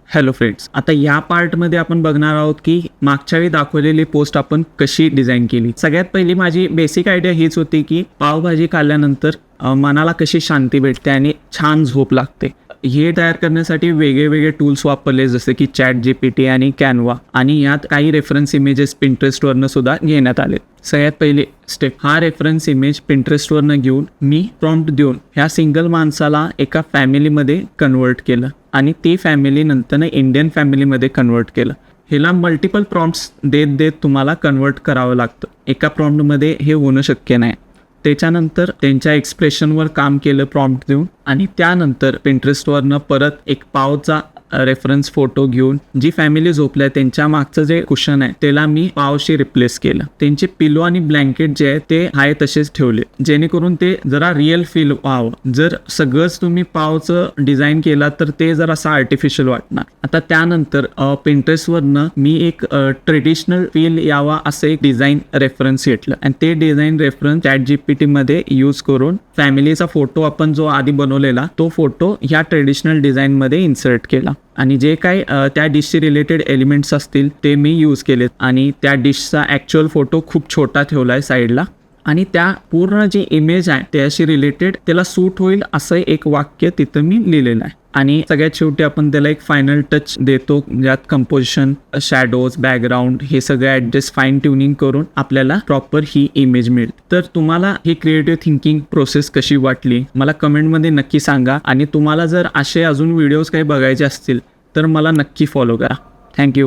Hello friends, आता या पार्टमध्ये आपण बघणार आहोत की मागच्या वेळी दाखवलेली पोस्ट आपण कशी डिझाईन केली. सगळ्यात पहिली माझी बेसिक आयडिया हीच होती की पावभाजी खाल्ल्यानंतर मनाला कशी शांती भेटते आणि छान झोप लागते. हे तयार करण्यासाठी वेगळे टूल्स वापरले, जसे की ChatGPT आणि कॅनवा, आणि यात काही रेफरन्स इमेजेस पिंटरेस्टवरनं सुद्धा घेण्यात आले. सगळ्यात पहिली स्टेप, हा रेफरन्स इमेज पिंटरेस्टवरनं घेऊन मी प्रॉम्प्ट देऊन ह्या सिंगल माणसाला एका फॅमिलीमध्ये कन्वर्ट केलं आणि ती फॅमिली नंतरनं इंडियन फॅमिलीमध्ये कन्वर्ट केलं. ह्याला मल्टिपल प्रॉम्प्ट्स देत तुम्हाला कन्वर्ट करावं लागतं. एका प्रॉम्प्टमध्ये हे होणं शक्य नाही. त्याच्यानंतर त्यांच्या एक्सप्रेशनवर काम केलं प्रॉम्प्ट देऊन, आणि त्यानंतर पिंटरेस्टवरनं परत एक पावचा रेफरन्स फोटो घेऊन जी फॅमिली झोपल्या त्यांच्या मागचं जे कुशन आहे त्याला मी पावशी रिप्लेस केलं. त्यांचे पिलो आणि ब्लँकेट जे आहे ते आहे तसेच ठेवले, जेणेकरून ते जरा रिअल फील व्हावं. जर सगळंच तुम्ही पावचं डिझाईन केला तर ते जरा असं आर्टिफिशियल वाटणार. आता त्यानंतर पिंटरेस्टवरनं मी एक ट्रेडिशनल फील यावा असं एक डिझाईन रेफरन्स घेतलं, आणि ते डिझाईन रेफरन्स ChatGPT मध्ये यूज करून फॅमिलीचा फोटो आपण जो आधी बनवलेला तो फोटो ह्या ट्रेडिशनल डिझाईनमध्ये इन्सर्ट केला, आणि जे काही त्या डिशशी रिलेटेड एलिमेंट्स असतील ते मी यूज केलेत, आणि त्या डिशचा ॲक्च्युअल फोटो खूप छोटा ठेवला आहे साईडला, आणि त्या पूर्ण जी इमेज आहे त्याशी रिलेटेड त्याला सूट होईल असं एक वाक्य तिथं मी लिहिलेलं आहे. आणि सगळ्यात शेवटी आपण त्याला एक फायनल टच देतो, ज्यात कंपोजिशन, शॅडोज, बॅकग्राऊंड हे सगळं ॲडजस्ट फाईन ट्युनिंग करून आपल्याला प्रॉपर ही इमेज मिळेल. तर तुम्हाला ही क्रिएटिव्ह थिंकिंग प्रोसेस कशी वाटली मला कमेंटमध्ये नक्की सांगा, आणि तुम्हाला जर असे अजून व्हिडिओज काही बघायचे असतील तर मला नक्की फॉलो करा. थँक्यू.